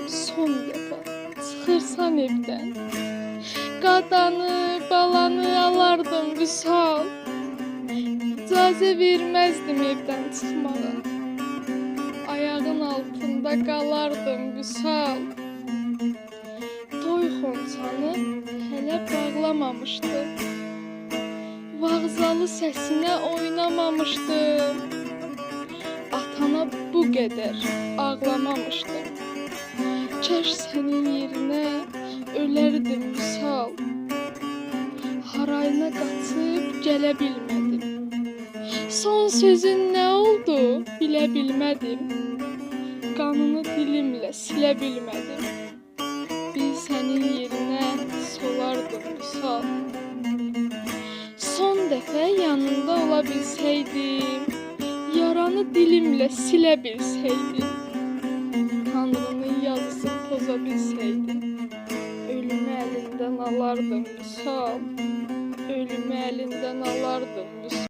son dəfə çıxırsan evdən, qadanı, balanı alardım vüsal. İcazə verməzdim evdən çıxmağa, ayağın altında qalardım vüsal. Toy xonçanı hələ bağlamamışdı, vağzalı səsinə oynamamışdım. Atana bu qədər ağlamamışdım, kəş sənin yerinə ölərdim vüsal. Harayına qaçıb gələ bilmədim, son sözün nə oldu bilə bilmədim. Qanını dilimlə silə bilmədim, bir sənin yerinə solardım vüsal. Son dəfə yanında ola bilsəydim, yaranı dilimlə silə bilsəydim, Tanrının yazısını poza bilsəydim, ölümü əlindən alardım vüsal, ölümü əlindən alardım vüsal.